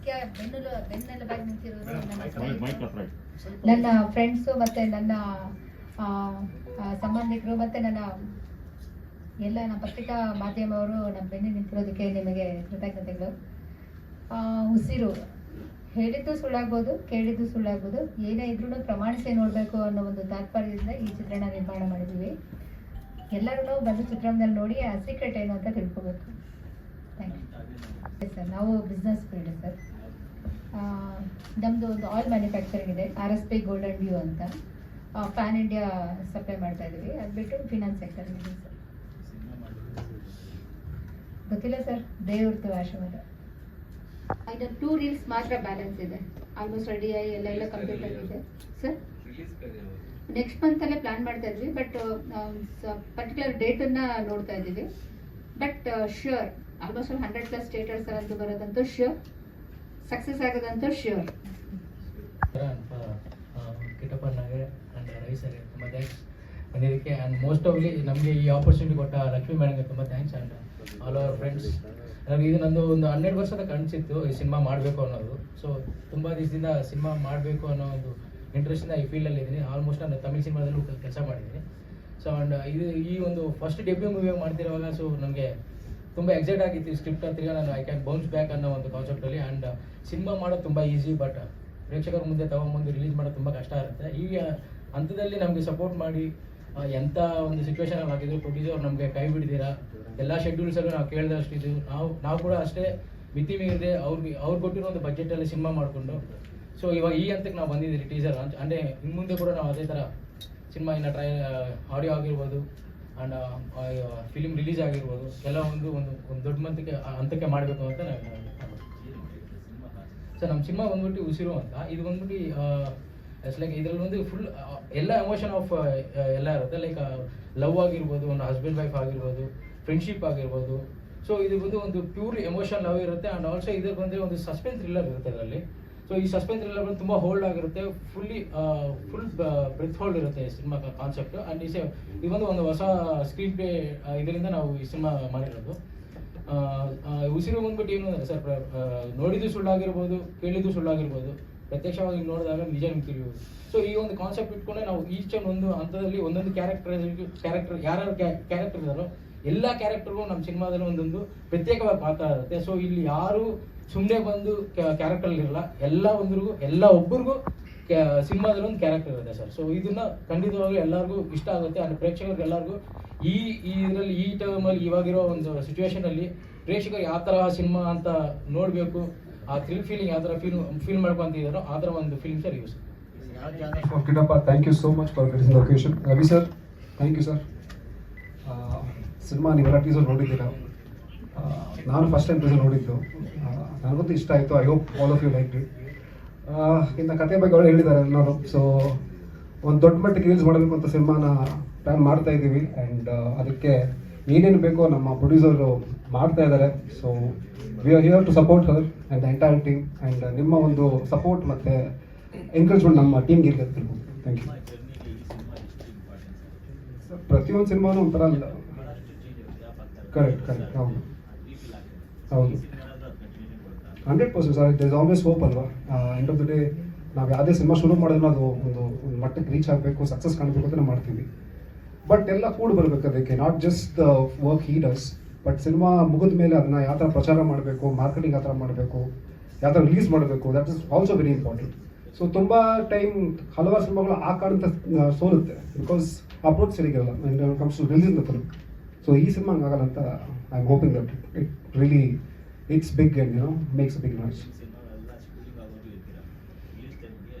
ಮುಖ್ಯ ಬೆನ್ನೆಲುಬಾಗಿ ನಿಂತಿರೋರು ನನ್ನ ಫ್ರೆಂಡ್ಸು ಮತ್ತು ನನ್ನ ಸಂಬಂಧಿಕರು ಮತ್ತು ನಮ್ಮ ಪತ್ರಿಕಾ ಮಾಧ್ಯಮವರು ನಮ್ಮ ಬೆನ್ನಿ ನಿಂತಿರೋದಕ್ಕೆ ನಿಮಗೆ ಕೃತಜ್ಞತೆಗಳು. ಉಸಿರು ಹೇಳಿದ್ದು ಸುಳ್ಳಾಗ್ಬೋದು, ಕೇಳಿದ್ದು ಸುಳ್ಳಾಗ್ಬೋದು, ಏನೇ ಇದ್ರೂ ಪ್ರಮಾಣಿಸಿ ನೋಡಬೇಕು ಅನ್ನೋ ಒಂದು ತಾತ್ಪರ್ಯದಿಂದ ಈ ಚಿತ್ರಣ ನಿರ್ಮಾಣ ಮಾಡಿದ್ದೀವಿ. ಎಲ್ಲರೂ ಬಂದು ಚಿತ್ರಣದಲ್ಲಿ ನೋಡಿ ಆ ಸೀಕ್ರೆಟ್ ಏನು ಅಂತ ತಿಳ್ಕೊಬೇಕು. Thank you sir. ನಾವು ಬಿಸ್ನೆಸ್ ಫೀಲ್ಡ್ ಸರ್. ನಮ್ಮದು ಒಂದು ಆಯಿಲ್ ಮ್ಯಾನುಫ್ಯಾಕ್ಚರಿಂಗ್ ಇದೆ, RSP ಗೋಲ್ಡನ್ ಡ್ಯೂ ಅಂತ. ಪ್ಯಾನ್ ಇಂಡಿಯಾ ಸಪ್ಲೈ ಮಾಡ್ತಾ ಇದ್ದೀವಿ. ಅದು ಬಿಟ್ಟು ಫಿನಾನ್ಸ್ ಸೆಕ್ಟರ್ ಇದೆ ಸರ್. ಗೊತ್ತಿಲ್ಲ ಸರ್, ದೇವ್ರದ್ದು ಆಶೀರ್ವಾದ. ಇದು 2 ರೀಲ್ಸ್ ಮಾತ್ರ ಬ್ಯಾಲೆನ್ಸ್ ಇದೆ. ಆಲ್ಮೋಸ್ಟ್ ರೆಡಿ ಆಗಿ ಎಲ್ಲ ಕಂಪ್ಲೀಟ್ ಆಗಿದೆ ಸರ್. ನೆಕ್ಸ್ಟ್ ಮಂತಲ್ಲೇ ಪ್ಲಾನ್ ಮಾಡ್ತಾ ಇದ್ವಿ, ಬಟ್ ಪರ್ಟಿಕ್ಯುಲರ್ ಡೇಟನ್ನು ನೋಡ್ತಾ ಇದ್ದೀವಿ. ಬಟ್ ಶ್ಯೂರ್ ಆಲ್ಮೋಸ್ಟ್ 100+ ಥಿಯೇಟರ್ಸ್ ಅಂತೂ ಬರೋದಂತೂ ಶ್ಯೂರ್, ಸಕ್ಸಸ್ ಆಗೋದಂತೂ ಶ್ಯೂರ್. ಕಿಟಪ್ಪನಾಗೆ ಆ್ಯಂಡ್ ರವಿ ಸರ್ಗೆ ತುಂಬ ಥ್ಯಾಂಕ್ಸ್ ಬಂದಿದ್ದಕ್ಕೆ. ಆ್ಯಂಡ್ ಮೋಸ್ಟ್ ಆಫ್ಲಿ ನಮಗೆ ಈ ಆಪರ್ಚುನಿಟಿ ಕೊಟ್ಟ ಲಕ್ಷ್ಮೀ ಮೇಡಮ್ಗೆ ತುಂಬ thanks. And all our friends. ನನಗೆ ಇದು ನಂದು ಒಂದು 12 ವರ್ಷದ ಕನಸಿತ್ತು ಈ ಸಿನಿಮಾ ಮಾಡಬೇಕು ಅನ್ನೋದು. ಸೊ ತುಂಬ ದಿವಸದಿಂದ ಸಿನಿಮಾ ಮಾಡಬೇಕು ಅನ್ನೋ ಒಂದು ಇಂಟ್ರೆಸ್ಟಿಂದ ಈ ಫೀಲ್ಡಲ್ಲಿ ಇದ್ದೀನಿ. ಆಲ್ಮೋಸ್ಟ್ ನಾನು ತಮಿಳ್ ಸಿನಿಮಾದಲ್ಲೂ ಕೆಲಸ ಮಾಡಿದ್ದೀನಿ. ಸೊ ಆ್ಯಂಡ್ ಈ ಒಂದು ಫಸ್ಟ್ ಡೆಬ್ಯೂ ಮೂವಿ ಮಾಡ್ತಿರುವಾಗ ಸೊ ನನಗೆ ತುಂಬ ಎಕ್ಸೈಟ್ ಆಗಿತ್ತು. ಈ ಸ್ಕ್ರಿಪ್ಟ್ ಹತ್ತಿರ ನಾನು ಐ ಕ್ಯಾನ್ ಬೌನ್ಸ್ ಬ್ಯಾಕ್ ಅನ್ನೋ ಒಂದು ಕಾನ್ಸೆಪ್ಟಲ್ಲಿ. ಆ್ಯಂಡ್ ಸಿನಿಮಾ ಮಾಡೋದು ತುಂಬ ಈಸಿ, ಬಟ್ ಪ್ರೇಕ್ಷಕರ ಮುಂದೆ ತಗೊಂಬಂದು ರಿಲೀಸ್ ಮಾಡೋದು ತುಂಬ ಕಷ್ಟ ಇರುತ್ತೆ. ಈ ಹಂತದಲ್ಲಿ ನಮಗೆ ಸಪೋರ್ಟ್ ಮಾಡಿ ಎಂಥ ಒಂದು ಸಿಚುವೇಶನಲ್ಲಿ ಆಗಿದ್ರು ಪ್ರೊಡ್ಯೂಸರ್ ನಮಗೆ ಕೈ ಬಿಡಿದ್ದೀರಾ. ಎಲ್ಲ ಶೆಡ್ಯೂಲ್ಸಲ್ಲೂ ನಾವು ಕೇಳಿದಷ್ಟು ಇದು ನಾವು ಕೂಡ ಅಷ್ಟೇ ಮಿತಿ ಮೀರಿದೆ ಅವ್ರು ಕೊಟ್ಟಿರೋ ಒಂದು ಬಜೆಟಲ್ಲಿ ಸಿನಿಮಾ ಮಾಡಿಕೊಂಡು ಸೊ ಇವಾಗ ಈ ಹಂತಕ್ಕೆ ನಾವು ಬಂದಿದ್ದೀವಿ. ಟೀಸರ್ ಅಂದರೆ ಇನ್ನು ಮುಂದೆ ಕೂಡ ನಾವು ಅದೇ ಥರ ಸಿನಿಮಾ ಇನ್ನು ಆಡಿಯೋ ಆಗಿರ್ಬೋದು ಆ್ಯಂಡ್ ಫಿಲಿಮ್ ರಿಲೀಸ್ ಆಗಿರ್ಬೋದು ಎಲ್ಲ ಒಂದು ದೊಡ್ಡ ಹಂತಕ್ಕೆ ಮಾಡಬೇಕು ಅಂತ ನಾನು. ಸೊ ನಮ್ಮ ಸಿನಿಮಾ ಬಂದ್ಬಿಟ್ಟು ಉಸಿರು ಅಂತ. ಇದು ಬಂದ್ಬಿಟ್ಟು ಇಟ್ಸ್ ಲೈಕ್ ಇದರಲ್ಲಿ ಫುಲ್ ಎಲ್ಲ ಎಮೋಷನ್ ಆಫ್ ಎಲ್ಲ ಇರುತ್ತೆ. ಲೈಕ್ ಲವ್ ಆಗಿರ್ಬೋದು, ಒಂದು ಹಸ್ಬೆಂಡ್ ವೈಫ್ ಆಗಿರ್ಬೋದು, ಫ್ರೆಂಡ್ಶಿಪ್ ಆಗಿರ್ಬೋದು. ಸೊ ಇದು ಒಂದು ಪ್ಯೂರ್ ಎಮೋಷನ್ ಲವ್ ಇರುತ್ತೆ. ಆ್ಯಂಡ್ ಆಲ್ಸೋ ಇದ್ರ ಬಂದರೆ ಒಂದು ಸಸ್ಪೆನ್ಸ್ ಥ್ರಿಲ್ಲರ್ ಇರುತ್ತೆ ಅದರಲ್ಲಿ. ಸೊ ಈ ಸಸ್ಪೆನ್ಸ್ ಥ್ರಿಲ್ಲರ್ ಬಂದು ತುಂಬ ಹೋಲ್ಡ್ ಆಗಿರುತ್ತೆ, ಫುಲ್ ಬ್ರೆತ್ ಹೋಲ್ಡ್ ಇರುತ್ತೆ ಸಿನಿಮಾ ಕಾನ್ಸೆಪ್ಟ್. ಆ್ಯಂಡ್ ಇದೊಂದು ಹೊಸ ಸ್ಕ್ರೀನ್ ಪ್ಲೇ ಇದರಿಂದ ನಾವು ಈ ಸಿನಿಮಾ ಮಾಡಿರೋದು. ಉಸಿರು ಬಂದ್ಬಿಟ್ಟು ಏನು ಅಂದರೆ ಸರ್, ನೋಡಿದ್ದು ಸುಳ್ಳಾಗಿರ್ಬೋದು, ಕೇಳಿದ್ದು ಸುಳ್ಳಾಗಿರ್ಬೋದು, ಪ್ರತ್ಯಕ್ಷವಾಗಿ ನೋಡಿದಾಗ ನಿಜ ನಿಮ್ಗೆ ತಿಳಿಯುವುದು. ಸೊ ಈ ಒಂದು ಕಾನ್ಸೆಪ್ಟ್ ಇಟ್ಕೊಂಡೆ ನಾವು ಈಚ್ ಒಂದು ಹಂತದಲ್ಲಿ ಒಂದೊಂದು ಕ್ಯಾರೆಕ್ಟರ್ ಯಾರ್ಯಾರು ಕ್ಯಾರೆಕ್ಟರ್ ಇದ್ದಾರೋ ಎಲ್ಲ ಕ್ಯಾರೆಕ್ಟರ್ಗೂ ನಮ್ಮ ಸಿನಿಮಾದಲ್ಲಿ ಒಂದೊಂದು ಪ್ರತ್ಯೇಕವಾಗಿ ಪಾತ್ರ ಇರುತ್ತೆ. ಸೊ ಇಲ್ಲಿ ಯಾರು ಸುಮ್ಮನೆ ಬಂದು ಕ್ಯಾರೆಕ್ಟರ್ ಇರಲ್ಲ, ಎಲ್ಲ ಒಬ್ಬರಿಗೂ ಸಿನಿಮಾದಲ್ಲಿ ಒಂದು ಕ್ಯಾರೆಕ್ಟರ್ ಇರುತ್ತೆ ಸರ್. ಸೊ ಇದನ್ನ ಖಂಡಿತವಾಗ್ಲೂ ಎಲ್ಲರಿಗೂ ಇಷ್ಟ ಆಗುತ್ತೆ. ಅಂದರೆ ಪ್ರೇಕ್ಷಕರಿಗೆ ಎಲ್ಲರಿಗೂ ಇದರಲ್ಲಿ ಈ ಟೈಮಲ್ಲಿ ಇವಾಗಿರೋ ಒಂದು ಸಿಚುವೇಶನಲ್ಲಿ ಪ್ರೇಕ್ಷಕರು ಯಾವ ಥರ ಸಿನಿಮಾ ಅಂತ ನೋಡಬೇಕು, ಆ ಥ್ರಿಲ್ ಫೀಲಿಂಗ್ ಯಾವ ಥರ ಫೀಲ್ ಮಾಡ್ಕೊಂತಿದ್ದಾರೋ ಆ ಥರ ಒಂದು ಫಿಲ್ಮ್ ಸರ್ ಇವು sir. Kitappa, thank you so much for getting the location. Ravi sir, thank you sir. Cinema ನೀವೆಲ್ಲ ಟೀಸರ್ ನೋಡಿದ್ದೀರಾ. ನಾನು ಫಸ್ಟ್ ಟೈಮ್ ಟೀಸರ್ ನೋಡಿದ್ದು, ನನಗಂತೂ ಇಷ್ಟ ಆಯಿತು. I hope all of you like it. ಇನ್ನು ಕತೆ ಬಗ್ಗೆ ಅವಳು ಹೇಳಿದ್ದಾರೆ ಎಲ್ಲರೂ. ಸೊ ಒಂದು ದೊಡ್ಡ ಮಟ್ಟಿಗೆ ರಿಲೀಸ್ ಮಾಡಬೇಕು ಅಂತ ಸಿನಿಮಾನ ಪ್ಲ್ಯಾನ್ ಮಾಡ್ತಾ ಇದ್ದೀವಿ. ಆ್ಯಂಡ್ ಅದಕ್ಕೆ ಏನೇನು ಬೇಕೋ ನಮ್ಮ ಪ್ರೊಡ್ಯೂಸರು ಮಾಡ್ತಾ ಇದ್ದಾರೆ. So we are here to support her and the entire team. And ನಿಮ್ಮ ಒಂದು ಸಪೋರ್ಟ್ ಮತ್ತು ಎನ್ಕರೇಜ್ಮೆಂಟ್ ನಮ್ಮ ಟೀಮ್ಗೆ ಇರುತ್ತೆ. Thank you sir. ಪ್ರತಿಯೊಂದು ಸಿನಿಮಾನು ಒಂಥರ ಕರೆಕ್ಟ್ ಹೌದು 100% sir. It is always hope ಅಲ್ವಾ. ಎಂಡ್ ಆಫ್ ದ ಡೇ ನಾವು ಯಾವುದೇ ಸಿನಿಮಾ ಶುರು ಮಾಡಿದ್ರು ಅದು ಒಂದು ಮಟ್ಟಕ್ಕೆ ರೀಚ್ ಆಗಬೇಕು, ಸಕ್ಸಸ್ ಕಾಣಬೇಕು ಅಂತ ನಾವು ಮಾಡ್ತೀವಿ. ಬಟ್ ಎಲ್ಲ ಕೂಡ ಬರಬೇಕು ಅದಕ್ಕೆ. Not just the work he does, but cinema ಮುಗಿದ ಮೇಲೆ ಅದನ್ನು ಯಾವ ಥರ ಪ್ರಚಾರ ಮಾಡಬೇಕು, ಮಾರ್ಕೆಟಿಂಗ್ ಯಾವ ಥರ ಮಾಡಬೇಕು, ಯಾವ ಥರ ರಿಲೀಸ್ ಮಾಡಬೇಕು, that is also very important. So ತುಂಬ ಟೈಮ್ ಹಲವಾರು ಸಿನಿಮಾಗಳು ಆ ಕಾರಣದಿಂದ ಸೋಲುತ್ತೆ, ಬಿಕಾಸ್ ಅಪ್ರೋಚ್ ಸರಿಗಿರಲ್ಲ when comes to release the film. So ಈ ಸಿನಿಮಾ ಹಂಗಾಗಲ್ಲ ಅಂತ I am hoping that it really it's big and makes a big noise.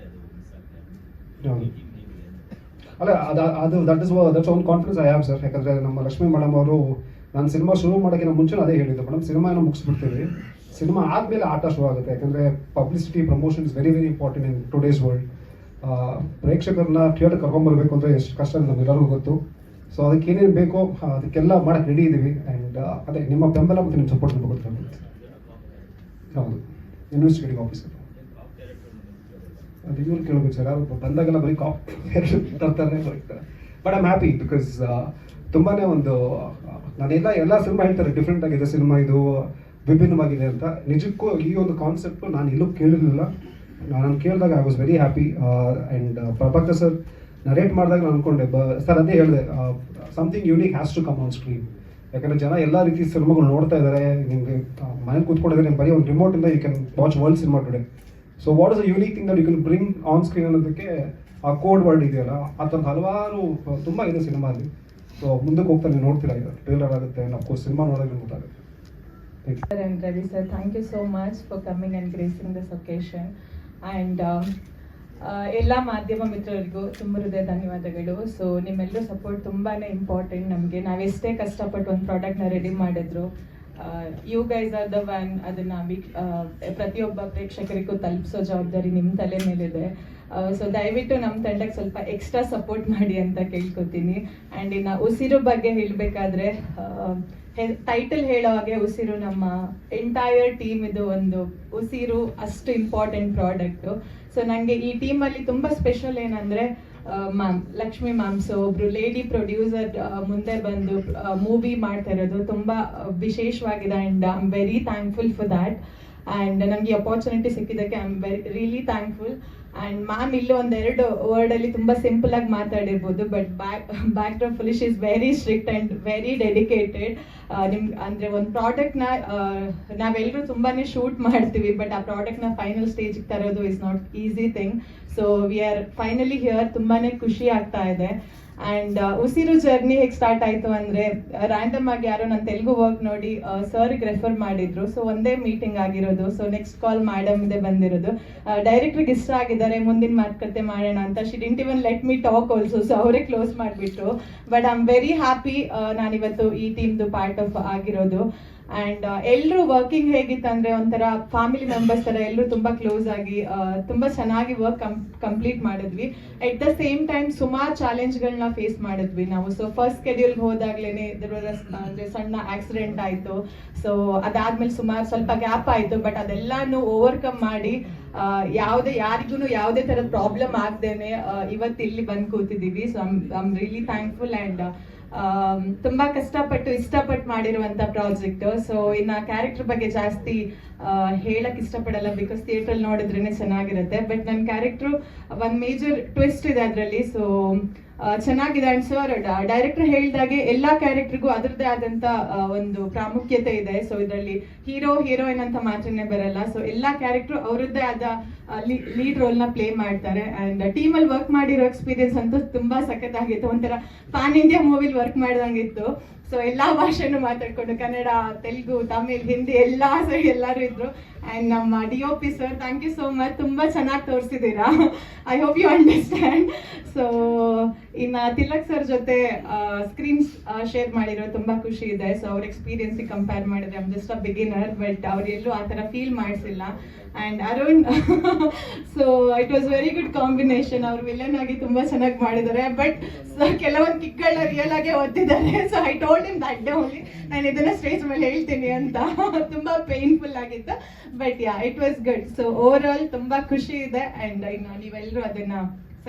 ಅಲ್ಲ ಅದು that's own confidence I have sir. ಯಾಕಂದರೆ ನಮ್ಮ ಲಕ್ಷ್ಮೀ ಮೇಡಮ್ ಅವರು ನಾನು ಸಿನಿಮಾ ಶುರು ಮಾಡೋಕ್ಕಿಂತ ಮುಂಚೆ ಅದೇ ಹೇಳಿದ್ದು, ಮೇಡಮ್ ಸಿನಿಮಾ ಏನೋ ಮುಗಿಸ್ಬಿಡ್ತೀವಿ, ಸಿನಿಮಾ ಆದಮೇಲೆ ಆಟ ಶುರು ಆಗುತ್ತೆ. ಯಾಕಂದರೆ publicity promotion is very important in today's world. ಪ್ರೇಕ್ಷಕರನ್ನ ಥಿಯೇಟರ್ ಕರ್ಕೊಂಬರ್ಬೇಕು ಅಂದರೆ ಎಷ್ಟು ಕಷ್ಟ ನಮ್ಗೆಲ್ಲರಿಗೂ ಗೊತ್ತು. ಸೊ ಅದಕ್ಕೆ ಏನೇನು ಬೇಕೋ ಅದಕ್ಕೆಲ್ಲ ಮಾಡೋಕ್ಕೆ ರೆಡಿ ಇದ್ದೀವಿ. ಆ್ಯಂಡ್ ಅದೇ ನಿಮ್ಮ ಬೆಂಬಲ ಮತ್ತು ನಿಮ್ಮ ಸಪೋರ್ಟ್ ಬೇಕು. ಹೌದು, ಇನ್ವೆಸ್ಟಿಗೇಟಿಂಗ್ ಆಫೀಸರ್ ಅದು ಇವ್ರು ಕೇಳಬೇಕು ಸರ್. ಯಾರು ಬಂದಾಗೆಲ್ಲ ಬರೀ ತರ್ತಾರೆ. But I am happy because ತುಂಬಾ ಒಂದು ನಾನೆಲ್ಲ ಸಿನಿಮಾ ಹೇಳ್ತಾರೆ ಡಿಫ್ರೆಂಟ್ ಆಗಿದೆ ಸಿನಿಮಾ ಇದು, ವಿಭಿನ್ನವಾಗಿದೆ ಅಂತ. ನಿಜಕ್ಕೂ ಈ ಒಂದು ಕಾನ್ಸೆಪ್ಟ್ ನಾನು ಎಲ್ಲೂ ಕೇಳಿರಲಿಲ್ಲ. ನಾನು ಕೇಳಿದಾಗ I was very happy. And Prabhakar sir narrate ಮಾಡಿದಾಗ ನಾನು ಅಂದ್ಕೊಂಡೆ ಸರ್ ಅದೇ ಹೇಳಿದೆ, something unique has to come on screen. ಯಾಕಂದರೆ ಜನ ಎಲ್ಲ ರೀತಿ ಸಿನಿಮಾಗಳು ನೋಡ್ತಾ ಇದ್ದಾರೆ. ನಿಮಗೆ ಮನೇಲಿ ಕೂತ್ಕೊಂಡಿದ್ದಾರೆ, ಬರೀ ಒಂದು ರಿಮೋಟಿಂದ you can watch world cinema today. So what is a unique thing that you can bring on screen ಅನ್ನೋದಕ್ಕೆ ಆ ಕೋಡ್ ವರ್ಡ್ ಇದೆಯಲ್ಲ, ಆ ಥರದ್ದು ಹಲವಾರು ತುಂಬ ಇದೆ ಸಿನಿಮಾ ಅಲ್ಲಿ. ಸೊ ಮುಂದಕ್ಕೆ ಹೋಗ್ತಾ ನೀವು ನೋಡ್ತೀರಾ, ಇದು ಟ್ರೇಲರ್ ಆಗುತ್ತೆ, ಅಫ್ಕೋರ್ಸ್ ಸಿನಿಮಾ ನೋಡೋಕೆ ಗೊತ್ತಾಗುತ್ತೆ. Sir and Ravi sir, thank you so much for coming and gracing this occasion. And ಎಲ್ಲ ಮಾಧ್ಯಮ ಮಿತ್ರರಿಗೂ ತುಂಬ ಹೃದಯ ಧನ್ಯವಾದಗಳು. ಸೊ ನಿಮ್ಮೆಲ್ಲರೂ ಸಪೋರ್ಟ್ ತುಂಬಾ ಇಂಪಾರ್ಟೆಂಟ್ ನಮಗೆ. ನಾವೆಷ್ಟೇ ಕಷ್ಟಪಟ್ಟು ಒಂದು ಪ್ರಾಡಕ್ಟ್ನ ರೆಡಿ ಮಾಡಿದ್ರು, you guys are the one ಅದನ್ನು ಪ್ರತಿಯೊಬ್ಬ ಪ್ರೇಕ್ಷಕರಿಗೂ ತಲುಪಿಸೋ ಜವಾಬ್ದಾರಿ ನಿಮ್ಮ ತಲೆ ಮೇಲಿದೆ. ಸೊ ದಯವಿಟ್ಟು ನಮ್ಮ ತಂಡಕ್ಕೆ ಸ್ವಲ್ಪ ಎಕ್ಸ್ಟ್ರಾ ಸಪೋರ್ಟ್ ಮಾಡಿ ಅಂತ ಕೇಳ್ಕೊತೀನಿ. ಆ್ಯಂಡ್ ಇನ್ನು ಉಸಿರು ಬಗ್ಗೆ ಹೇಳಬೇಕಾದ್ರೆ, ಟೈಟಲ್ ಹೇಳೋ ಹಾಗೆ ಉಸಿರು ನಮ್ಮ ಎಂಟೈರ್ ಟೀಮ್ ಇದು ಒಂದು ಉಸಿರು ಅಷ್ಟು ಇಂಪಾರ್ಟೆಂಟ್ ಪ್ರಾಡಕ್ಟು. ಸೊ ನನಗೆ ಈ ಟೀಮಲ್ಲಿ ತುಂಬ ಸ್ಪೆಷಲ್ ಏನಂದರೆ ಮ್ಯಾಮ್ ಲಕ್ಷ್ಮಿ ಮ್ಯಾಮ್. ಸೊ ಒಬ್ರು ಲೇಡಿ ಪ್ರೊಡ್ಯೂಸರ್ ಮುಂದೆ ಬಂದು ಮೂವಿ ಮಾಡ್ತಾ ಇರೋದು ತುಂಬ ವಿಶೇಷವಾಗಿದೆ. And I am very thankful for that. And ನನಗೆ ಅಪಾರ್ಚುನಿಟಿ ಸಿಕ್ಕಿದ್ದಕ್ಕೆ I am really thankful. And ma'am ಇಲ್ಲಿ ಒಂದೆರಡು ವರ್ಡಲ್ಲಿ ತುಂಬ ಸಿಂಪಲಾಗಿ ಮಾತಾಡಿರ್ಬೋದು, but back drop full she is very strict and very dedicated. ನಿಮ್ಗೆ ಅಂದರೆ ಒಂದು ಪ್ರಾಡಕ್ಟ್ನ ನಾವೆಲ್ಲರೂ ತುಂಬಾ ಶೂಟ್ ಮಾಡ್ತೀವಿ, ಬಟ್ ಆ ಪ್ರಾಡಕ್ಟ್ನ ಫೈನಲ್ ಸ್ಟೇಜಿಗೆ ತರೋದು is not easy thing. So we R finally here. ತುಂಬಾ ಖುಷಿ ಆಗ್ತಾ ಇದೆ. ಆ್ಯಂಡ್ ಉಸಿರು ಜರ್ನಿ ಹೇಗೆ ಸ್ಟಾರ್ಟ್ ಆಯಿತು ಅಂದರೆ, ರ್ಯಾಂಡಮ್ ಆಗಿ ಯಾರೋ ನನ್ನ ತೆಲುಗು ವರ್ಕ್ ನೋಡಿ ಸರ್ಗೆ ರೆಫರ್ ಮಾಡಿದ್ರು. ಸೊ ಒಂದೇ ಮೀಟಿಂಗ್ ಆಗಿರೋದು. ಸೊ ನೆಕ್ಸ್ಟ್ ಕಾಲ್ ಮೇಡಮ್ ಇದೆ ಬಂದಿರೋದು. ಡೈರೆಕ್ಟ್ರಿಗೆ ಇಷ್ಟ ಆಗಿದ್ದಾರೆ, ಮುಂದಿನ ಮಾತುಕತೆ ಮಾಡೋಣ ಅಂತ. She didn't even let me talk also. So ಅವರೇ ಕ್ಲೋಸ್ ಮಾಡಿಬಿಟ್ರು. But I am very happy ನಾನಿವತ್ತು ಈ ಟೀಮ್ದು ಪಾರ್ಟ್ ಆಫ್ ಆಗಿರೋದು. ಆ್ಯಂಡ್ ಎಲ್ಲರೂ ವರ್ಕಿಂಗ್ ಹೇಗಿತ್ತಂದರೆ ಒಂಥರ ಫ್ಯಾಮಿಲಿ ಮೆಂಬರ್ಸ್ ಥರ ಎಲ್ಲರೂ ತುಂಬ ಕ್ಲೋಸ್ ಆಗಿ ತುಂಬ ಚೆನ್ನಾಗಿ ವರ್ಕ್ ಕಂಪ್ಲೀಟ್ ಮಾಡಿದ್ವಿ. ಎಟ್ ದ ಸೇಮ್ ಟೈಮ್ ಸುಮಾರು ಚಾಲೆಂಜ್ಗಳನ್ನ ಫೇಸ್ ಮಾಡಿದ್ವಿ ನಾವು. ಸೊ ಫಸ್ಟ್ ಸ್ಕೆಡ್ಯೂಲ್ಗೆ ಹೋದಾಗ್ಲೇ ಅಂದರೆ ಸಣ್ಣ ಆಕ್ಸಿಡೆಂಟ್ ಆಯಿತು. ಸೊ ಅದಾದ್ಮೇಲೆ ಸ್ವಲ್ಪ ಗ್ಯಾಪ್ ಆಯಿತು. ಬಟ್ ಅದೆಲ್ಲಾನು ಓವರ್ಕಮ್ ಮಾಡಿ ಯಾರಿಗೂ ಯಾವುದೇ ಥರದ ಪ್ರಾಬ್ಲಮ್ ಆಗದೇನೆ ಇವತ್ತು ಇಲ್ಲಿ ಬಂದು ಕೂತಿದ್ದೀವಿ. So I am really thankful. And ತುಂಬಾ ಕಷ್ಟಪಟ್ಟು ಇಷ್ಟಪಟ್ಟು ಮಾಡಿರುವಂತ ಪ್ರಾಜೆಕ್ಟ್. ಸೊ ಇನ್ನು ಕ್ಯಾರೆಕ್ಟರ್ ಬಗ್ಗೆ ಜಾಸ್ತಿ ಹೇಳಕ್ ಇಷ್ಟಪಡಲ್ಲ, ಬಿಕಾಸ್ ಥಿಯೇಟರ್ ನೋಡಿದ್ರೇನೆ ಚೆನ್ನಾಗಿರುತ್ತೆ. ಬಟ್ ನನ್ನ ಕ್ಯಾರೆಕ್ಟರ್ ಒಂದು ಮೇಜರ್ ಟ್ವಿಸ್ಟ್ ಇದೆ ಅದರಲ್ಲಿ. ಸೊ ಚೆನ್ನಾಗಿದೆ. ಅಂಡ್ ಸರ್ ಡೈರೆಕ್ಟರ್ ಹೇಳಿದಾಗೆ ಎಲ್ಲ ಕ್ಯಾರೆಕ್ಟರ್ಗೂ ಅದರದ್ದೇ ಆದಂತ ಒಂದು ಪ್ರಾಮುಖ್ಯತೆ ಇದೆ. ಸೊ ಇದರಲ್ಲಿ ಹೀರೋ ಹೀರೋಯಿನ್ ಅಂತ ಮಾತ್ರನೇ ಬರಲ್ಲ. ಸೊ ಎಲ್ಲ ಕ್ಯಾರೆಕ್ಟರ್ ಅವರದ್ದೇ ಆದ ಲೀಡ್ ರೋಲ್ನ ಪ್ಲೇ ಮಾಡ್ತಾರೆ. ಆ್ಯಂಡ್ ಟೀಮಲ್ಲಿ ವರ್ಕ್ ಮಾಡಿರೋ ಎಕ್ಸ್ಪೀರಿಯನ್ಸ್ ಅಂತೂ ತುಂಬಾ ಸಖತ್ತಾಗಿತ್ತು. ಒಂಥರ ಪ್ಯಾನ್ ಇಂಡಿಯಾ ಮೂವಿಲಿ ವರ್ಕ್ ಮಾಡ್ದಂಗಿತ್ತು. ಸೊ ಎಲ್ಲ ಭಾಷೆನೂ ಮಾತಾಡ್ಕೊಂಡು ಕನ್ನಡ, ತೆಲುಗು, ತಮಿಳ್, ಹಿಂದಿ ಎಲ್ಲರೂ ಇದ್ರು. ಆ್ಯಂಡ್ ನಮ್ಮ DOP sir, thank you so much. ತುಂಬ ಚೆನ್ನಾಗಿ ತೋರಿಸಿದ್ದೀರಾ. I hope you understand. So ಇನ್ನು ತಿಲಕ್ ಸರ್ ಜೊತೆ ಸ್ಕ್ರೀನ್ ಶೇರ್ ಮಾಡಿರೋ ತುಂಬ ಖುಷಿ ಇದೆ. ಸೊ ಅವ್ರ ಎಕ್ಸ್ಪೀರಿಯನ್ಸಿಗೆ ಕಂಪೇರ್ ಮಾಡಿದ್ರೆ I'm just a beginner, but ಅವರೆಲ್ಲೂ ಆ ಥರ ಫೀಲ್ ಮಾಡಿಸಿಲ್ಲ. And Arun, so it was very good combination. ಅವ್ರು ವಿಲನ್ ಆಗಿ ತುಂಬ ಚೆನ್ನಾಗಿ ಮಾಡಿದ್ದಾರೆ, ಬಟ್ ಕೆಲವೊಂದು ಕಿಕ್ಗಳನ್ನ ರಿಯಲ್ ಆಗೇ ಓದ್ತಿದ್ದಾರೆ. So I told him that day only, ನಾನು ಇದನ್ನ ಸ್ಟೇಜ್ ಮೇಲೆ ಹೇಳ್ತೀನಿ ಅಂತ. ತುಂಬ ಪೇನ್ಫುಲ್ ಆಗಿತ್ತು, but yeah it was good. So over all ತುಂಬ ಖುಷಿ ಇದೆ. ಆ್ಯಂಡ್ ಇನ್ನು ನೀವೆಲ್ಲರೂ ಅದನ್ನ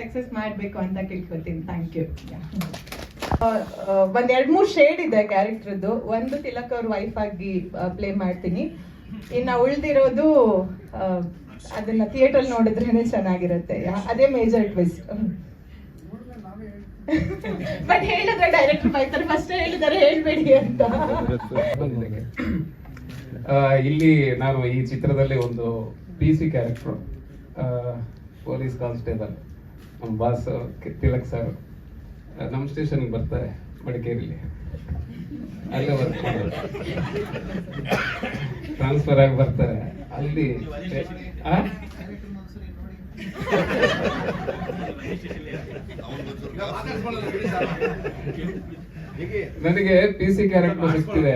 ಸಕ್ಸಸ್ ಮಾಡಬೇಕು ಅಂತ ಕೇಳ್ಕೊತೀನಿ. Thank you. ಒಂದ್ 2-3 ಶೇಡ್ ಇದೆ ಕ್ಯಾರೆಕ್ಟರ್ದು. ಒಂದು ತಿಲಕ್ ಅವ್ರ ವೈಫ್ ಆಗಿ ಪ್ಲೇ ಮಾಡ್ತೀನಿ. ಇನ್ನು ಉಳ್ದಿರೋದು ಅದನ್ನ ಥಿಯೇಟರ್ ನೋಡಿದ್ರೇನೆ ಚೆನ್ನಾಗಿರುತ್ತೆ. ಅದೇ ಮೇಜರ್ ಟ್ವಿಸ್ಟ್. ಬಟ್ ಹೇಳಿದ್ರೆ ಡೈರೆಕ್ಟರ್ ಬೈತಾರೆ, ಫಸ್ಟ್ ಹೇಳಿದಾರೆ ಹೇಳ್ಬೇಡಿ ಅಂತ. ಇಲ್ಲಿ ನಾನು ಈ ಚಿತ್ರದಲ್ಲಿ ಒಂದು PC ಕ್ಯಾರೆಕ್ಟರ್, ಪೊಲೀಸ್ ಕಾನ್ಸ್ಟೇಬಲ್. ನಮ್ಮ ಬಾಸ್ ತಿಲಕ್ ಸರ್ ನಮ್ಮ ಸ್ಟೇಷನ್ಗೆ ಬರ್ತಾರೆ, ಮಡಿಕೇರಿಲಿ. ಅಲ್ಲೇ ವರ್ಕ್ ಮಾಡೋದು, ಟ್ರಾನ್ಸ್ಫರ್ ಆಗಿ ಬರ್ತಾರೆ ಅಲ್ಲಿ. ನನಗೆ PC ಕ್ಯಾರೆಕ್ಟರ್ ಸಿಗ್ತಿದೆ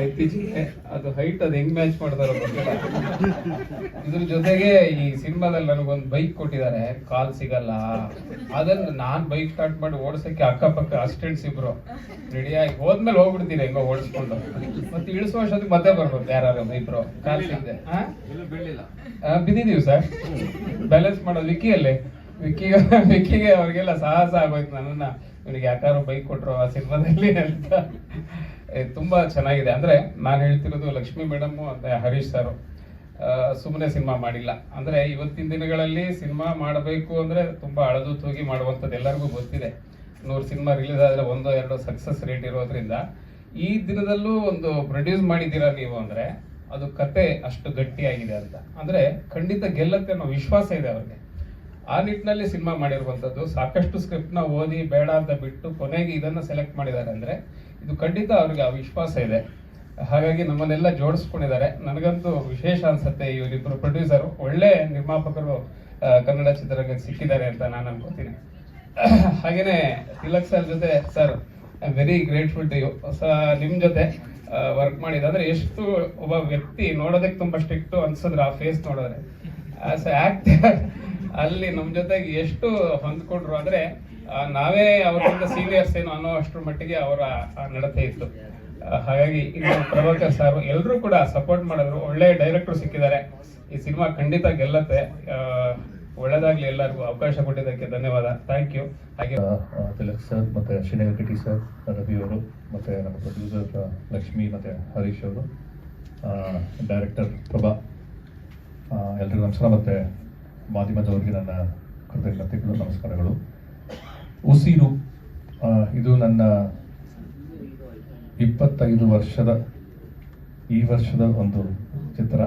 ಇತ್ತೀಚೆಗೆ. ಅದು ಹೈಟ್ ಅದು ಹೆಂಗ್ ಮ್ಯಾಚ್ ಮಾಡ್ತಾರೋ ಗೊತ್ತಿಲ್ಲ. ಇದ್ರ ಜೊತೆಗೆ ಈ ಸಿನಿಮಾದಲ್ಲಿ ನನಗೊಂದು ಬೈಕ್ ಕೊಟ್ಟಿದ್ದಾರೆ, ಕಾಲ್ ಸಿಗಲ್ಲ. ಅದನ್ನ ನಾನ್ ಬೈಕ್ ಸ್ಟಾರ್ಟ್ ಮಾಡಿ ಓಡಿಸಕ್ಕೆ ಅಕ್ಕಪಕ್ಕ ಅಸಿಸ್ಟೆಂಟ್ಸ್ ಇಬ್ರು ರೆಡಿಯಾಗಿ ಹೋದ್ಮೇಲೆ ಹೋಗ್ಬಿಡ್ತೀನಿ ಹೆಂಗೋ ಓಡಿಸ್ಕೊಂಡು. ಮತ್ತೆ ಇಳಿಸುವ ವರ್ಷಕ್ಕೆ ಮತ್ತೆ ಬರ್ಬೇಕು ಯಾರು ಇಬ್ರು. ಕಾಲ್ ಸಿಗದೆ ಬಿದ್ದಿದೀವಿ ಸರ್, ಬ್ಯಾಲೆನ್ಸ್ ಮಾಡೋದು. ವಿಕ್ಕಿಗೆ ಅವ್ರಿಗೆಲ್ಲ ಸಾಹಸ ಆಗೋಯ್ತು ನನ್ನನ್ನ, ಇವನಿಗೆ ಯಾಕಾರು ಬೈಕ್ ಕೊಟ್ರು ಆ ಸಿನಿಮಾದಲ್ಲಿ ಅಂತ. ತುಂಬ ಚೆನ್ನಾಗಿದೆ. ಅಂದರೆ ನಾನು ಹೇಳ್ತಿರೋದು ಲಕ್ಷ್ಮೀ ಮೇಡಮ್ಮು ಮತ್ತು ಹರೀಶ್ ಸರ್ ಸುಮ್ಮನೆ ಸಿನಿಮಾ ಮಾಡಿಲ್ಲ. ಅಂದರೆ ಇವತ್ತಿನ ದಿನಗಳಲ್ಲಿ ಸಿನಿಮಾ ಮಾಡಬೇಕು ಅಂದರೆ ತುಂಬ ಅಳದು ತೂಗಿ ಮಾಡುವಂಥದ್ದು ಎಲ್ಲರಿಗೂ ಗೊತ್ತಿದೆ. 100 ಸಿನಿಮಾ ರಿಲೀಸ್ ಆದರೆ 1-2 ಸಕ್ಸಸ್ ರೇಟ್ ಇರೋದ್ರಿಂದ ಈ ದಿನದಲ್ಲೂ ಒಂದು ಪ್ರೊಡ್ಯೂಸ್ ಮಾಡಿದ್ದೀರಾ ನೀವು ಅಂದರೆ ಅದು ಕತೆ ಅಷ್ಟು ಗಟ್ಟಿಯಾಗಿದೆ ಅಂತ. ಅಂದರೆ ಖಂಡಿತ ಗೆಲ್ಲತ್ತೆ ಅನ್ನೋ ವಿಶ್ವಾಸ ಇದೆ ಅವ್ರಿಗೆ. ಆ ನಿಟ್ಟಿನಲ್ಲಿ ಸಿನಿಮಾ ಮಾಡಿರುವಂಥದ್ದು. ಸಾಕಷ್ಟು ಸ್ಕ್ರಿಪ್ಟ್ನ ಓದಿ ಬೇಡ ಅಂತ ಬಿಟ್ಟು ಕೊನೆಗೆ ಇದನ್ನು ಸೆಲೆಕ್ಟ್ ಮಾಡಿದ್ದಾರೆ ಅಂದರೆ ಇದು ಖಂಡಿತ ಅವ್ರಿಗೆ ಆ ವಿಶ್ವಾಸ ಇದೆ. ಹಾಗಾಗಿ ನಮ್ಮನ್ನೆಲ್ಲ ಜೋಡಿಸ್ಕೊಂಡಿದ್ದಾರೆ. ನನಗಂತೂ ವಿಶೇಷ ಅನ್ಸುತ್ತೆ ಇವರಿಬ್ಬರು ಪ್ರೊಡ್ಯೂಸರು ಒಳ್ಳೆ ನಿರ್ಮಾಪಕರು ಕನ್ನಡ ಚಿತ್ರರಂಗಕ್ಕೆ ಸಿಕ್ಕಿದ್ದಾರೆ ಅಂತ ನಾನು ಅನ್ಕೋತೀನಿ. ಹಾಗೇನೆ ತಿಲಕ್ ಸರ್ ಜೊತೆ sir I am very grateful to you. ನಿಮ್ಮ ಜೊತೆ ವರ್ಕ್ ಮಾಡಿದ ಅಂದರೆ ಎಷ್ಟು ಒಬ್ಬ ವ್ಯಕ್ತಿ ನೋಡೋದಕ್ಕೆ ತುಂಬ ಸ್ಟ್ರಿಕ್ಟು ಅನ್ಸಿದ್ರೆ ಆ ಫೇಸ್ ನೋಡಿದ್ರೆ ಆಸ್ ಎ ಆಕ್ಟರ್ ಅಲ್ಲಿ ನಮ್ಮ ಜೊತೆಗೆ ಎಷ್ಟು ಹೊಂದ್ಕೊಂಡ್ರು ಅಂದರೆ ನಾವೇ ಅವರಿಂದ ಸೀನಿಯರ್ಸ್ ಏನು ಅನ್ನೋ ಅಷ್ಟರ ಮಟ್ಟಿಗೆ ಅವರ ನಡತೆ ಇತ್ತು. ಹಾಗಾಗಿ ಇನ್ನು ಪ್ರಭಾಕರ್ ಸಾರು ಎಲ್ಲರೂ ಕೂಡ ಸಪೋರ್ಟ್ ಮಾಡಿದ್ರು. ಒಳ್ಳೆ ಡೈರೆಕ್ಟರ್ ಸಿಕ್ಕಿದ್ದಾರೆ. ಈ ಸಿನಿಮಾ ಖಂಡಿತ ಗೆಲ್ಲತ್ತೆ. ಒಳ್ಳೆದಾಗ್ಲಿ. ಎಲ್ಲರಿಗೂ ಅವಕಾಶ ಕೊಟ್ಟಿದ್ದಕ್ಕೆ ಧನ್ಯವಾದ. Thank you. ಹಾಗೆ ತಿಲಕ್ ಸರ್ ಮತ್ತು ಶ್ರೀನಗರ್ ಕಿಟಿ ಸರ್, ರವಿ ಅವರು, ಮತ್ತು ನಮ್ಮ ಪ್ರೊಡ್ಯೂಸರ್ ಲಕ್ಷ್ಮಿ ಮತ್ತು ಹರೀಶ್ ಅವರು, ಡೈರೆಕ್ಟರ್ ಪ್ರಭಾ, ಎಲ್ರಿಗೂ ನಮಸ್ಕಾರ. ಮತ್ತು ಮಾಧ್ಯಮದವರಿಗೆ ನನ್ನ ಕೃತಜ್ಞತೆಗಳು, ನಮಸ್ಕಾರಗಳು. ಉಸಿರು ಇದು ನನ್ನ 25 ವರ್ಷದ ಈ ವರ್ಷದ ಒಂದು ಚಿತ್ರ.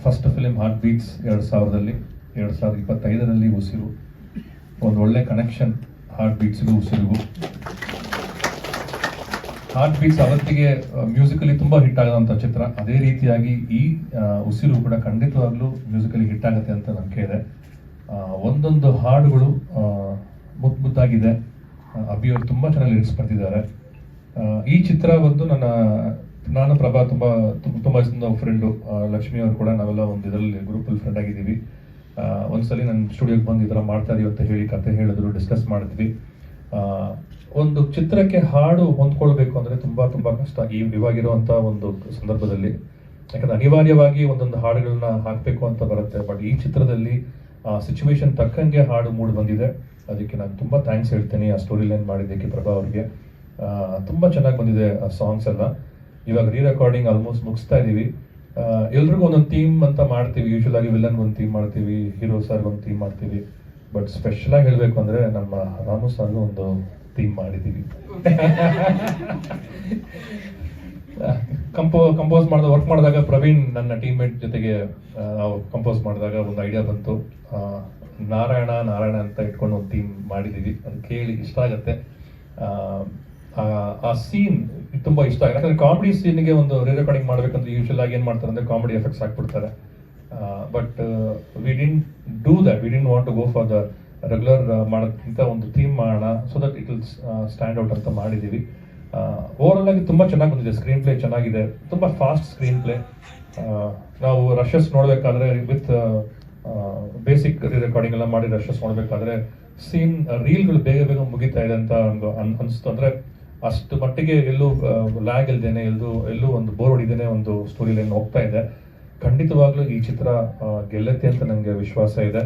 ಫಸ್ಟ್ ಫಿಲಿಮ್ ಹಾರ್ಟ್ ಬೀಟ್ಸ್ 2000ರಲ್ಲಿ, 2025ರಲ್ಲಿ ಉಸಿರು. ಒಂದು ಒಳ್ಳೆ ಕನೆಕ್ಷನ್ ಹಾರ್ಟ್ ಬೀಟ್ಸ್ಗೂ ಉಸಿರಿಗೂ. ಹಾರ್ಟ್ ಬೀಟ್ಸ್ ಅವತ್ತಿಗೆ ಮ್ಯೂಸಿಕಲಿ ತುಂಬ ಹಿಟ್ ಆಗೋದಂಥ ಚಿತ್ರ. ಅದೇ ರೀತಿಯಾಗಿ ಈ ಉಸಿರು ಕೂಡ ಖಂಡಿತವಾಗ್ಲೂ ಮ್ಯೂಸಿಕಲಿ ಹಿಟ್ ಆಗುತ್ತೆ ಅಂತ ನಂಬಿಕೆ ಇದೆ. ಒಂದೊಂದು ಹಾಡುಗಳು ಮುದ್ದಾಗಿದೆ. ಅಭಿಯವರು ತುಂಬ ಚೆನ್ನಾಗಿ ಲಿರಿಕ್ಸ್ ಬರ್ತಿದ್ದಾರೆ. ಈ ಚಿತ್ರ ಒಂದು ನಾನು ಪ್ರಭಾ ತುಂಬ ಫ್ರೆಂಡು, ಲಕ್ಷ್ಮಿ ಅವರು ಕೂಡ ನಾವೆಲ್ಲ ಒಂದು ಇದರಲ್ಲಿ ಗ್ರೂಪಲ್ಲಿ ಫ್ರೆಂಡ್ ಆಗಿದ್ದೀವಿ. ಒಂದ್ಸಲಿ ನನ್ನ ಸ್ಟುಡಿಯೋಗೆ ಬಂದು ಈ ಥರ ಮಾಡ್ತಾ ಇದೀವಿ ಅಂತ ಹೇಳಿ ಕತೆ ಹೇಳಿದ್ರು, ಡಿಸ್ಕಸ್ ಮಾಡಿದ್ವಿ. ಒಂದು ಚಿತ್ರಕ್ಕೆ ಹಾಡು ಹೊಂದ್ಕೊಳ್ಬೇಕು ಅಂದರೆ ತುಂಬ ಕಷ್ಟ ಇವಾಗಿರುವಂಥ ಒಂದು ಸಂದರ್ಭದಲ್ಲಿ. ಯಾಕಂದ್ರೆ ಅನಿವಾರ್ಯವಾಗಿ ಒಂದೊಂದು ಹಾಡುಗಳನ್ನ ಹಾಕಬೇಕು ಅಂತ ಬರುತ್ತೆ. ಬಟ್ ಈ ಚಿತ್ರದಲ್ಲಿ ಆ ಸಿಚುವೇಶನ್ ತಕ್ಕಂಗೆ ಹಾಡು ಮೂಡಿ ಬಂದಿದೆ. ಅದಕ್ಕೆ ನಾನು ತುಂಬ ಥ್ಯಾಂಕ್ಸ್ ಹೇಳ್ತೀನಿ ಆ ಸ್ಟೋರಿ ಲೈನ್ ಮಾಡಿದ್ದಕ್ಕೆ ಪ್ರಭಾ ಅವ್ರಿಗೆ. ತುಂಬ ಚೆನ್ನಾಗಿ ಬಂದಿದೆ ಆ ಸಾಂಗ್ಸ್ ಎಲ್ಲ. ಇವಾಗ ರೆಕಾರ್ಡಿಂಗ್ ಆಲ್ಮೋಸ್ಟ್ ಮುಗಿಸ್ತಾ ಇದ್ದೀವಿ. ಎಲ್ರಿಗೂ ಒಂದೊಂದು ಥೀಮ್ ಅಂತ ಮಾಡ್ತೀವಿ. ಯೂಶುವಲ್ ಆಗಿ ವಿಲನ್ಗೆ ಒಂದು ಥೀಮ್ ಮಾಡ್ತೀವಿ, ಹೀರೋ ಸರ್ಗೆ ಒಂದು ಥೀಮ್ ಮಾಡ್ತೀವಿ. ಬಟ್ ಸ್ಪೆಷಲ್ ಆಗಿ ಹೇಳಬೇಕು ಅಂದರೆ ನಮ್ಮ ರಾಮು ಸರ್ಗೂ ಒಂದು ಥೀಮ್ ಮಾಡಿದ್ದೀವಿ. ಕಂಪೋಸ್ ವರ್ಕ್ ಮಾಡಿದಾಗ ಪ್ರವೀಣ್ ನನ್ನ ಟೀಮ್ಮೇಟ್ ಜೊತೆಗೆ ಕಂಪೋಸ್ ಮಾಡಿದಾಗ ಒಂದು ಐಡಿಯಾ ಬಂತು. ನಾರಾಯಣ ಅಂತ ಇಟ್ಕೊಂಡು ಒಂದು ಥೀಮ್ ಮಾಡಿದ್ದೀವಿ. ಅದು ಕೇಳಿ ಇಷ್ಟ ಆಗುತ್ತೆ. ಆ ಸೀನ್ ತುಂಬ ಇಷ್ಟ ಆಗುತ್ತೆ. ಯಾಕಂದ್ರೆ ಕಾಮಿಡಿ ಸೀನ್ಗೆ ಒಂದು ರೆಕಾರ್ಡಿಂಗ್ ಮಾಡ್ಬೇಕಂದ್ರೆ ಯೂಶುವಲ್ ಆಗಿ ಏನು ಮಾಡ್ತಾರೆ ಅಂದರೆ ಕಾಮಿಡಿ ಎಫೆಕ್ಟ್ಸ್ ಹಾಕ್ಬಿಡ್ತಾರೆ. But we didn't do that. We didn't want to go for the regular ಮಾಡೋದಕ್ಕಿಂತ ಒಂದು ಥೀಮ್ ಮಾಡೋಣ, so that it will stand out ಅಂತ ಮಾಡಿದ್ದೀವಿ. ಓವರಾಲ್ ಆಗಿ ತುಂಬ ಚೆನ್ನಾಗಿ ಬಂದಿದೆ. ಸ್ಕ್ರೀನ್ ಪ್ಲೇ ಚೆನ್ನಾಗಿದೆ, ತುಂಬ ಫಾಸ್ಟ್ ಸ್ಕ್ರೀನ್ ಪ್ಲೇ. ನಾವು ರಶಸ್ ನೋಡಬೇಕಾದ್ರೆ ವಿತ್ ಬೇಸಿಕ್ ರೆಕಾರ್ಡಿಂಗ್ ಎಲ್ಲ ಮಾಡಿ ರಶಸ್ ನೋಡಬೇಕಾದ್ರೆ ಸೀನ್ ರೀಲ್ಗಳು ಬೇಗ ಮುಗಿತಾ ಇದೆ ಅಂತ ಅನಿಸ್ತು. ಅಂದರೆ ಅಷ್ಟು ಮಟ್ಟಿಗೆ ಎಲ್ಲೂ ಲ್ಯಾಗ್ ಇಲ್ದೇನೆ, ಎಲ್ಲೂ ಒಂದು ಬೋರ್ ಹೊಡಿದೇನೆ ಒಂದು ಸ್ಟೋರಿ ಲೈನ್ ಹೋಗ್ತಾ ಇದೆ. ಖಂಡಿತವಾಗ್ಲೂ ಈ ಚಿತ್ರ ಗೆಲ್ಲತ್ತೆ ಅಂತ ನನಗೆ ವಿಶ್ವಾಸ ಇದೆ.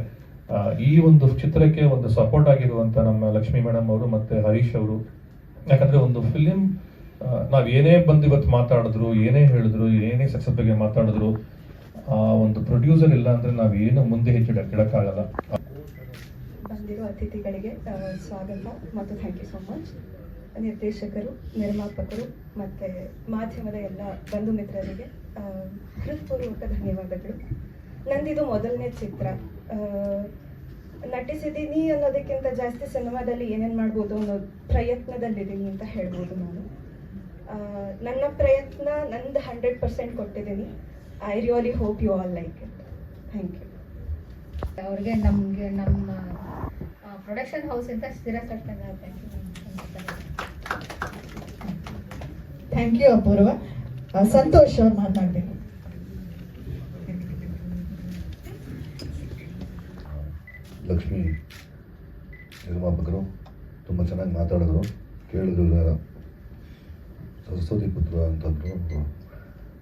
ಈ ಒಂದು ಚಿತ್ರಕ್ಕೆ ಒಂದು ಸಪೋರ್ಟ್ ಆಗಿರುವಂಥ ನಮ್ಮ ಲಕ್ಷ್ಮೀ ಮೇಡಮ್ ಅವರು ಮತ್ತು ಹರೀಶ್ ಅವರು. ಯಾಕಂದರೆ ಒಂದು ಫಿಲಿಮ್ ನಾವು ಏನೇ ಬಂದು ಇವತ್ತು ಮಾತಾಡಿದ್ರು, ಏನೇ ಹೇಳಿದ್ರು, ಏನೇ ಸಕ್ಸಸ್ ಬಗ್ಗೆ ಮಾತಾಡಿದ್ರು, ಒಂದು ಪ್ರೊಡ್ಯೂಸರ್ ಇಲ್ಲ ಅಂದರೆ ನಾವು ಏನು ಮುಂದೆ ಹೆಚ್ಚು ಇಡಕ್ಕಾಗಲ್ಲ. ಬಂದಿರೋ ಅತಿಥಿಗಳಿಗೆ ಸ್ವಾಗತ ಮತ್ತು ಥ್ಯಾಂಕ್ ಯು ಸೋ ಮಚ್. ನಿರ್ದೇಶಕರು, ನಿರ್ಮಾಪಕರು ಮತ್ತು ಮಾಧ್ಯಮದ ಎಲ್ಲ ಬಂಧು ಮಿತ್ರರಿಗೆ ಹೃತ್ಪೂರ್ವಕ ಧನ್ಯವಾದಗಳು. ನಂದಿದು ಮೊದಲನೇ ಚಿತ್ರ. ನಟಿಸಿದ್ದೀನಿ ಅನ್ನೋದಕ್ಕಿಂತ ಜಾಸ್ತಿ ಸಿನಿಮಾದಲ್ಲಿ ಏನೇನು ಮಾಡ್ಬೋದು ಅನ್ನೋ ಪ್ರಯತ್ನದಲ್ಲಿದ್ದೀನಿ ಅಂತ ಹೇಳ್ಬೋದು ನಾನು. ನನ್ನ ಪ್ರಯತ್ನ ನಂದು 100% ಕೊಟ್ಟಿದ್ದೀನಿ. I really hope you all like it. Thank you. ಅವ್ರಿಗೆ ನಮಗೆ ನಮ್ಮ ಪ್ರೊಡಕ್ಷನ್ ಹೌಸಿಂದ ಸ್ಥಿರ ಸಟ್ಟಾಗ ಥ್ಯಾಂಕ್ ಯು ಅಪೂರ್ವ. ಸಂತೋಷ್ ಅವ್ರು ಮಾತನಾಡಬೇಕು. ಲಕ್ಷ್ಮಿ ನಿರ್ಮಾಪಕರು ತುಂಬ ಚೆನ್ನಾಗಿ ಮಾತಾಡಿದ್ರು, ಕೇಳಿದ್ರು. ಸರಸ್ವತಿ ಪುತ್ರ ಅಂತಂದ್ರು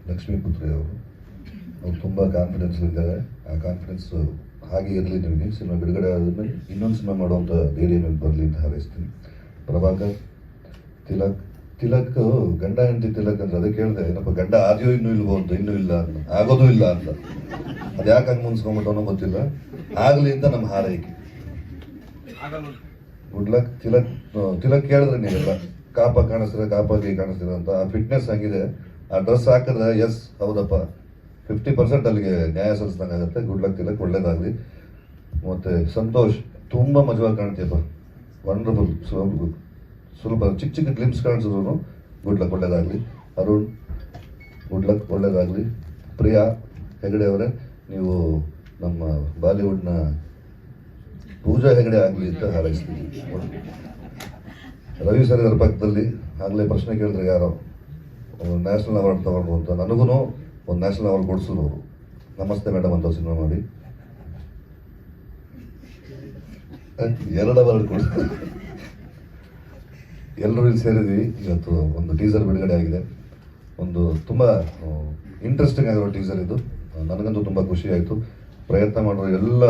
ಲಕ್ಷ್ಮೀ ಪುತ್ರಿ ಅವ್ರು ತುಂಬ ಕಾನ್ಫಿಡೆನ್ಸ್ ಇದ್ದಾರೆ. ಆ ಕಾನ್ಫಿಡೆನ್ಸ್ ಹಾಗೆ ಇರಲಿ ನಿಮಗೆ. ಸಿನಿಮಾ ಬಿಡುಗಡೆ ಆದಮೇಲೆ ಇನ್ನೊಂದು ಸಿನಿಮಾ ಮಾಡುವಂಥ ಧೈರ್ಯ ಮೇಲೆ ಬರಲಿ ಅಂತ ಹಾರೈಸ್ತೀನಿ. ಪ್ರಭಾಕರ್, ತಿಲಕ್, ತಿಲಕ್ ಗಂಡ ಹೆಂಡತಿ ತಿಲಕ್ ಅಂದ್ರೆ ಅದಕ್ಕೆ ಹೇಳ್ದೆ ಏನಪ್ಪ ಗಂಡ ಆದ್ಯೋ ಇನ್ನೂ ಇಲ್ವೋ ಅಂತ, ಇನ್ನೂ ಇಲ್ಲ ಅಂತ, ಆಗೋದು ಇಲ್ಲ ಅಂತ. ಅದು ಯಾಕೆ ಹಂಗೆ ಮುನ್ಸ್ಕೊಂಬಿಟ್ಟವನೋ ಗೊತ್ತಿಲ್ಲ. ಆಗಲಿ ಅಂತ ನಮ್ಮ ಹಾರೈಕೆ. Good luck Tilak. ತಿಲಕ್ ಕೇಳಿದ್ರೆ ನೀವೆಲ್ಲ ಕಾಪ ಕಾಣಿಸ್ತೀರ, ಕಾಪಾಗಿ ಕಾಣಿಸ್ತೀರ ಅಂತ. ಆ ಫಿಟ್ನೆಸ್ ಹಂಗಿದೆ, ಆ ಡ್ರೆಸ್ ಹಾಕಿದ್ರೆ ಎಸ್ ಹೌದಪ್ಪ 50% ಅಲ್ಲಿಗೆ ನ್ಯಾಯ ಸಲ್ಲಿಸ್ದಂಗೆ ಆಗುತ್ತೆ. ಗುಡ್ ಲಕ್ ತಿಲಕ್, ಒಳ್ಳೇದಾಗಲಿ. ಮತ್ತು ಸಂತೋಷ್ ತುಂಬ ಮಜವಾಗಿ ಕಾಣ್ತೀಯಪ್ಪ, ವಂಡರ್ಫುಲ್. ಸ್ವಲ್ಪ ಚಿಕ್ಕ ಚಿಕ್ಕ ಗ್ಲಿಮ್ಸ್ ಕಾಣಿಸಿದ್ರು ಗುಡ್ ಲಕ್, ಒಳ್ಳೇದಾಗಲಿ. ಅರುಣ್ ಗುಡ್ ಲಕ್, ಒಳ್ಳೇದಾಗಲಿ. ಪ್ರಿಯಾ ಹೆಗಡೆ ಅವರೇ, ನೀವು ನಮ್ಮ ಬಾಲಿವುಡ್ನ ಪೂಜಾ ಹೆಗಡೆ ಆಗಲಿ ಅಂತ ಹಾರೈಸ್ತೀವಿ. ರವಿ ಸರ್ ಇದರ ಪಕ್ಕದಲ್ಲಿ ಆಗಲೇ ಪ್ರಶ್ನೆ ಕೇಳಿದ್ರೆ ಯಾರೋ ನ್ಯಾಷನಲ್ ಅವಾರ್ಡ್ ತಗೊಂಡ್ರು ಅಂತ. ನನಗೂ ಒಂದು ನ್ಯಾಷನಲ್ ಅವಾರ್ಡ್ ಕೊಡಿಸಿದ್ರು ಅವರು, ನಮಸ್ತೆ ಮೇಡಮ್ ಅಂತ ಸಿನಿಮಾ ಮಾಡಿ 2 ಅವಾರ್ಡ್ ಕೊಡಿಸ್ತಾರೆ. ಎಲ್ಲರೂ ಇಲ್ಲಿ ಸೇರಿದ್ವಿ. ಇವತ್ತು ಒಂದು ಟೀಸರ್ ಬಿಡುಗಡೆ ಆಗಿದೆ. ಒಂದು ತುಂಬ ಇಂಟ್ರೆಸ್ಟಿಂಗ್ ಆಗಿರೋ ಟೀಸರ್ ಇದು. ನನಗಂತೂ ತುಂಬ ಖುಷಿ ಆಯಿತು. ಪ್ರಯತ್ನ ಮಾಡಿರೋ ಎಲ್ಲ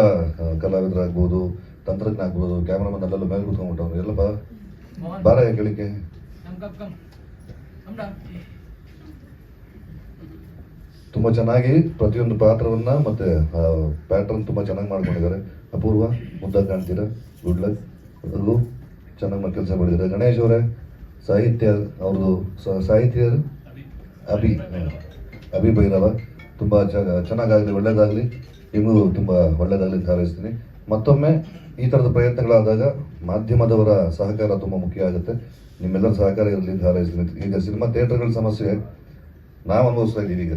ಕಲಾವಿದರಾಗ್ಬೋದು, ತಂತ್ರಜ್ಞ ಆಗ್ಬೋದು, ಕ್ಯಾಮ್ರಾಮನ್ ಅಲ್ಲೆಲ್ಲ ಮೇಲೆ ಕೂತ್ಕೊಂಡ್ಬಿಟ್ಟವ್ರು ಎಲ್ಲ ಬಾರ ಕೇಳಿಕೆ. ತುಂಬ ಚೆನ್ನಾಗಿ ಪ್ರತಿಯೊಂದು ಪಾತ್ರವನ್ನ ಮತ್ತೆ ಪ್ಯಾಟರ್ನ್ ತುಂಬ ಚೆನ್ನಾಗಿ ಮಾಡ್ಕೊಂಡಿದ್ದಾರೆ. ಅಪೂರ್ವ ಮುದ್ದಾಗಿ ಕಾಣ್ತೀರಾ, ಗುಡ್ ಲಕ್. ಅದು ಚೆನ್ನಾಗಿ ಕೆಲಸ ಮಾಡಿದ್ದಾರೆ. ಗಣೇಶ್ ಅವರೇ ಸಾಹಿತ್ಯ ಅವ್ರದ್ದು ಸಾಹಿತ್ಯ ಅಭಿ ಭೈರವ ತುಂಬ ಚೆನ್ನಾಗಾಗಲಿ, ಒಳ್ಳೇದಾಗಲಿ. ನಿಮಗೂ ತುಂಬ ಒಳ್ಳೇದಾಗಲಿ ಅಂತ ಹಾರೈಸ್ತೀನಿ. ಮತ್ತೊಮ್ಮೆ ಈ ಥರದ ಪ್ರಯತ್ನಗಳಾದಾಗ ಮಾಧ್ಯಮದವರ ಸಹಕಾರ ತುಂಬ ಮುಖ್ಯ ಆಗುತ್ತೆ. ನಿಮ್ಮೆಲ್ಲರ ಸಹಕಾರ ಇರಲಿ ಅಂತ ಹಾರೈಸ್ತೀನಿ. ಈಗ ಸಿನಿಮಾ ಥಿಯೇಟರ್ಗಳ ಸಮಸ್ಯೆ ನಾವು ಅನುಭವಿಸ್ತಾ ಇದ್ದೀವಿ. ಈಗ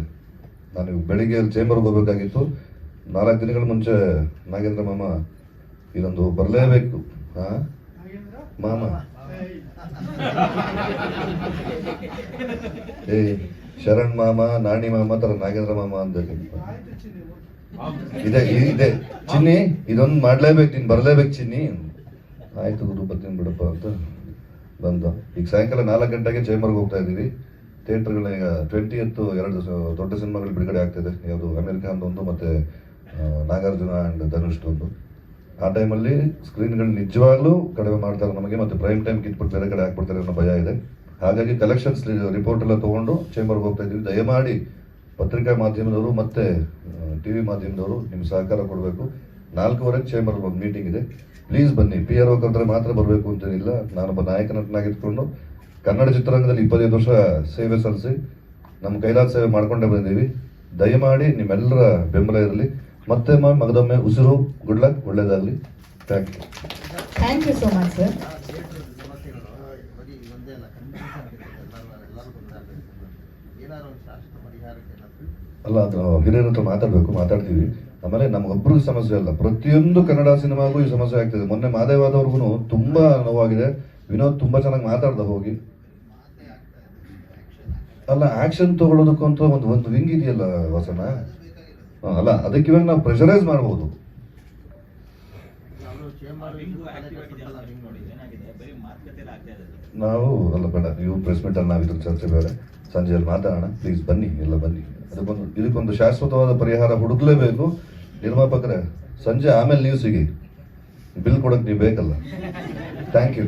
ನಾನು ಬೆಳಿಗ್ಗೆ ಚೇಂಬರ್ಗೆ ಹೋಗ್ಬೇಕಾಗಿತ್ತು. 4 ದಿನಗಳ ಮುಂಚೆ ನಾಗೇಂದ್ರ ಮಾಮ ಇದೊಂದು ಬರಲೇಬೇಕು. ಮಾಮ ಏ ಶರಣ್ ಮಾಮ, ನಾಣಿ ಮಾಮ ತರ ನಾಗೇಂದ್ರ ಮಾಮ ಅಂದ ಇದೆ ಚಿನ್ನಿ, ಇದೊಂದು ಮಾಡ್ಲೇಬೇಕು, ನೀನು ಬರಲೇಬೇಕು ಚಿನ್ನಿ. ಆಯ್ತು ಗುರು ಬರ್ತೀನಿ ಬಿಡಪ್ಪ ಅಂತ ಬಂದ. ಈಗ ಸಾಯಂಕಾಲ 4 ಗಂಟೆಗೆ ಚೇಂಬರ್ಗೆ ಹೋಗ್ತಾ ಇದ್ದೀವಿ. ಥಿಯೇಟರ್ಗಳ ಈಗ 20th 2 ದೊಡ್ಡ ಸಿನಿಮಾಗಳು ಬಿಡುಗಡೆ ಆಗ್ತಿದೆ. ಯಾವುದು ಅಮೆರಿಕಾನ್ದೊಂದು ಮತ್ತು ನಾಗಾರ್ಜುನ ಆ್ಯಂಡ್ ಧನುಷ್ದೊಂದು. ಆ ಟೈಮಲ್ಲಿ ಸ್ಕ್ರೀನ್ಗಳು ನಿಜವಾಗ್ಲೂ ಕಡಿಮೆ ಮಾಡ್ತಾರೆ ನಮಗೆ, ಮತ್ತು ಪ್ರೈಮ್ ಟೈಮ್ ಕಿಟ್ಬಿಟ್ಟು ಬೇರೆ ಕಡೆ ಹಾಕ್ಬಿಡ್ತಾರೆ ಅನ್ನೋ ಭಯ ಇದೆ. ಹಾಗಾಗಿ ಕಲೆಕ್ಷನ್ಸ್ ರಿಪೋರ್ಟ್ ಎಲ್ಲ ತೊಗೊಂಡು ಚೇಂಬರ್ಗೆ ಹೋಗ್ತಾ ಇದ್ದೀವಿ. ದಯಮಾಡಿ ಪತ್ರಿಕಾ ಮಾಧ್ಯಮದವರು ಮತ್ತು TV ಮಾಧ್ಯಮದವರು ನಿಮ್ಮ ಸಹಕಾರ ಕೊಡಬೇಕು. 4:15 ಚೇಂಬರ್ ಒಂದು ಮೀಟಿಂಗ್ ಇದೆ, ಪ್ಲೀಸ್ ಬನ್ನಿ. PRO ಕರೆದ್ರೆ ಮಾತ್ರ ಬರಬೇಕು ಅಂತೇನಿಲ್ಲ. ನಾನೊಬ್ಬ ನಾಯಕ ನಟನಾಗಿದ್ಕೊಂಡು ಕನ್ನಡ ಚಿತ್ರರಂಗದಲ್ಲಿ 25 ವರ್ಷ ಸೇವೆ ಸಲ್ಲಿಸಿ ನಮ್ಮ ಕೈಲಾದ ಸೇವೆ ಮಾಡ್ಕೊಂಡೇ ಬಂದಿದ್ದೀವಿ. ದಯಮಾಡಿ ನಿಮ್ಮೆಲ್ಲರ ಬೆಂಬಲ ಇರಲಿ. ಮತ್ತೆ ಮಗದೊಮ್ಮೆ ಉಸಿರು, ಗುಡ್ ಲಕ್, ಒಳ್ಳೇದಾಗಲಿ. Thank you. Thank you so much sir. ಅಲ್ಲ, ಅದು ಹಿರಿಯರ ಹತ್ರ ಮಾತಾಡ್ತೀವಿ. ಆಮೇಲೆ ನಮಗೊಬ್ಬರಿಗೂ ಸಮಸ್ಯೆ ಅಲ್ಲ, ಪ್ರತಿಯೊಂದು ಕನ್ನಡ ಸಿನಿಮಾಗೂ ಈ ಸಮಸ್ಯೆ ಆಗ್ತಿದೆ. ಮೊನ್ನೆ ಮಾದೇವಾದವ್ರಿಗೂ ತುಂಬ ನೋವಾಗಿದೆ. ವಿನೋದ್ ತುಂಬ ಚೆನ್ನಾಗಿ ಮಾತಾಡ್ದ ಹೋಗಿ. ಅಲ್ಲ, ಆಕ್ಷನ್ ತಗೊಳ್ಳೋದಕ್ಕೂ ಅಂತ ಒಂದು ವಿಂಗ್ ಇದೆಯಲ್ಲ ವಸನ. ಅಲ್ಲ, ಅದಕ್ಕೆ ಇವಾಗ ನಾವು ಪ್ರೆಷರೈಸ್ ಮಾಡ್ಬೋದು. ನಾವು ಅಲ್ಲ ಬೇಡ, ನೀವು ಪ್ರೆಸ್ ಮೀಟಲ್ಲಿ ನಾವು ಇದ್ರ ಚರ್ಚೆ ಬೇಡ, ಸಂಜೆಯಲ್ಲಿ ಮಾತಾಡೋಣ. ಪ್ಲೀಸ್ ಬನ್ನಿ, ಎಲ್ಲ ಬನ್ನಿ. ಇದಕ್ಕೊಂದು ಶಾಶ್ವತವಾದ ಪರಿಹಾರ ಹುಡುಕ್ಲೇಬೇಕು. ನಿರ್ಮಾಪಕರೇ, ಸಂಜೆ ಆಮೇಲೆ ನೀವು ಸಿಗಿ, ಬಿಲ್ ಕೊಡೋಕೆ ನೀವು ಬೇಕಲ್ಲ. Thank you.